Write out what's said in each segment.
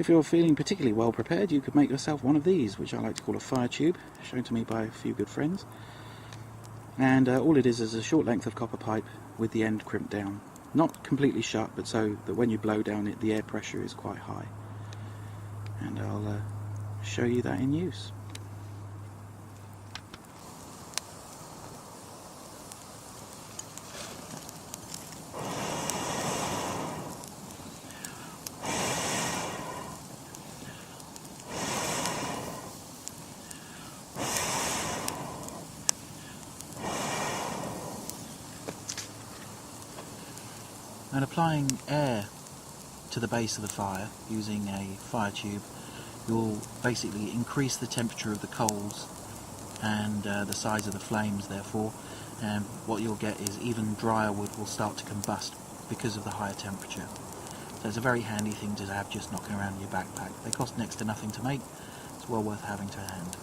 If you're feeling particularly well prepared, you could make yourself one of these, which I like to call a fire tube, shown to me by a few good friends. And all it is a short length of copper pipe with the end crimped down. Not completely shut, but so that when you blow down it, the air pressure is quite high. And I'll show you that in use. And applying air to the base of the fire using a fire tube, you'll basically increase the temperature of the coals and the size of the flames therefore, and what you'll get is even drier wood will start to combust because of the higher temperature. So it's a very handy thing to have just knocking around in your backpack. They cost next to nothing to make, it's well worth having to hand.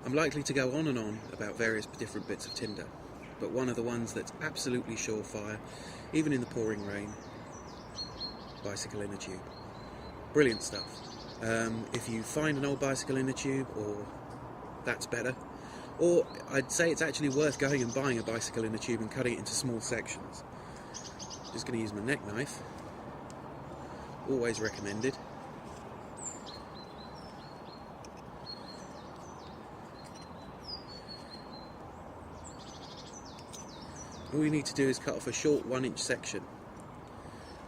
I'm likely to go on and on about various different bits of Tinder, but one of the ones that's absolutely surefire, even in the pouring rain, bicycle in a tube. Brilliant stuff. If you find an old bicycle in a tube, or that's better, or I'd say it's actually worth going and buying a bicycle in a tube and cutting it into small sections. Just going to use my neck knife, always recommended. All you need to do is cut off a short 1-inch section.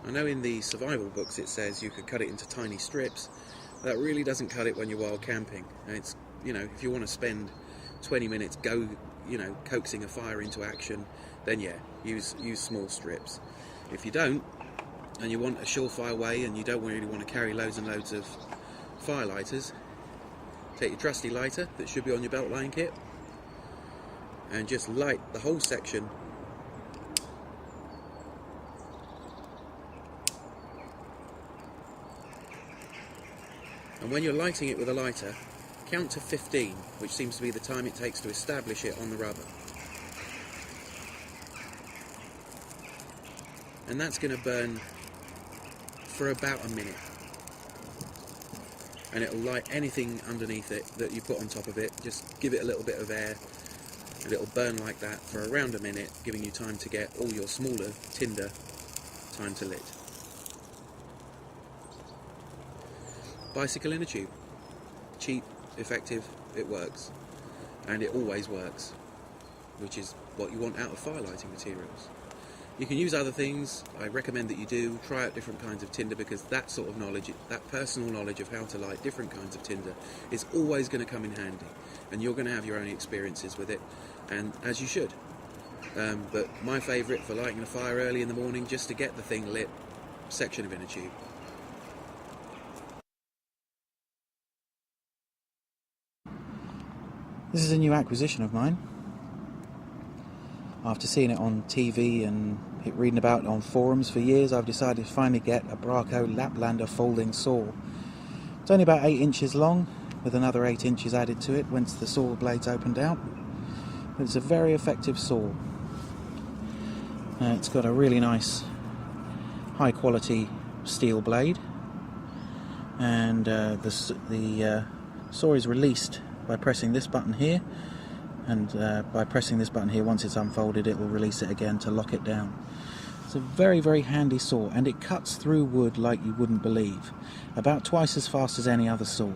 I know in the survival books it says you could cut it into tiny strips. That really doesn't cut it when you're wild camping. And it's, you know, if you want to spend 20 minutes coaxing a fire into action, then yeah, use small strips. If you don't, and you want a surefire way and you don't really want to carry loads and loads of fire lighters, take your trusty lighter that should be on your belt line kit and just light the whole section. And when you're lighting it with a lighter, count to 15, which seems to be the time it takes to establish it on the rubber. And that's going to burn for about a minute. And it'll light anything underneath it that you put on top of it. Just give it a little bit of air and it'll burn like that for around a minute, giving you time to get all your smaller tinder time to lit. Bicycle in a tube. Cheap, effective, it works. And it always works, which is what you want out of fire lighting materials. You can use other things. I recommend that you do. Try out different kinds of tinder, because that sort of knowledge, that personal knowledge of how to light different kinds of tinder is always going to come in handy. And you're going to have your own experiences with it, and as you should. But my favourite for lighting a fire early in the morning, just to get the thing lit, section of inner tube. This is a new acquisition of mine. After seeing it on TV and reading about it on forums for years, I've decided to finally get a Braco Laplander folding saw. It's only about 8 inches long, with another 8 inches added to it once the saw blades opened out. But it's a very effective saw. It's got a really nice high quality steel blade, and the saw is released by pressing this button here, and by pressing this button here, once it's unfolded, it will release it again to lock it down. It's a very, very handy saw, and it cuts through wood like you wouldn't believe, about twice as fast as any other saw.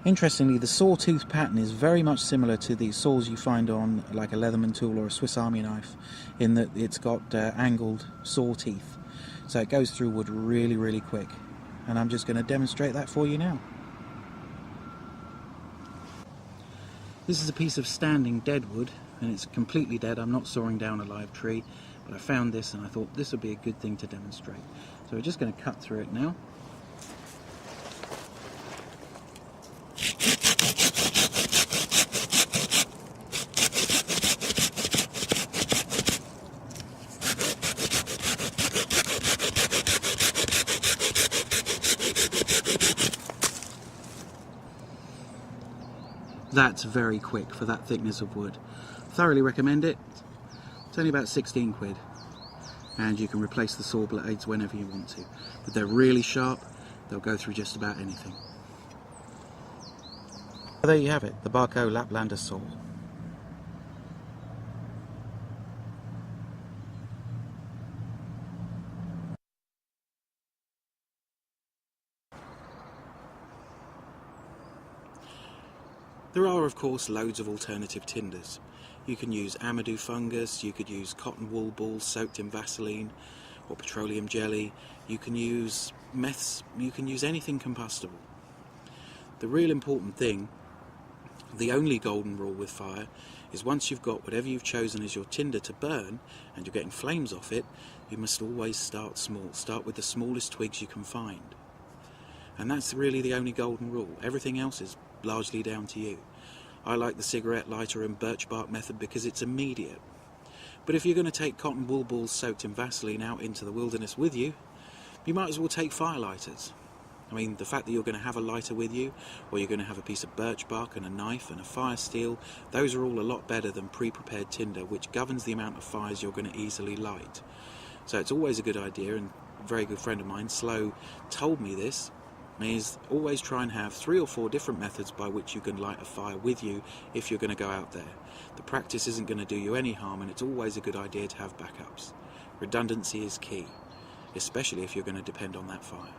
Interestingly, the sawtooth pattern is very much similar to the saws you find on like a Leatherman tool or a Swiss Army knife, in that it's got angled saw teeth, so it goes through wood really, really quick. And I'm just going to demonstrate that for you now. This is a piece of standing dead wood, and it's completely dead. I'm not sawing down a live tree, but I found this and I thought this would be a good thing to demonstrate. So we're just going to cut through it now. That's very quick for that thickness of wood. Thoroughly recommend it. It's only about 16 quid. And you can replace the saw blades whenever you want to. But they're really sharp, they'll go through just about anything. There you have it, the Barco Laplander saw. There are, of course, loads of alternative tinders. You can use Amadou fungus, you could use cotton wool balls soaked in Vaseline or petroleum jelly, you can use meths, you can use anything combustible. The real important thing, the only golden rule with fire, is once you've got whatever you've chosen as your tinder to burn and you're getting flames off it, you must always start small. Start with the smallest twigs you can find. And that's really the only golden rule. Everything else is largely down to you. I like the cigarette lighter and birch bark method because it's immediate. But if you're going to take cotton wool balls soaked in Vaseline out into the wilderness with you, you might as well take fire lighters. I mean, the fact that you're going to have a lighter with you, or you're going to have a piece of birch bark and a knife and a fire steel, those are all a lot better than pre-prepared tinder, which governs the amount of fires you're going to easily light. So it's always a good idea, and a very good friend of mine, Slow, told me this, is always try and have 3 or 4 different methods by which you can light a fire with you if you're going to go out there. The practice isn't going to do you any harm, and it's always a good idea to have backups. Redundancy is key, especially if you're going to depend on that fire.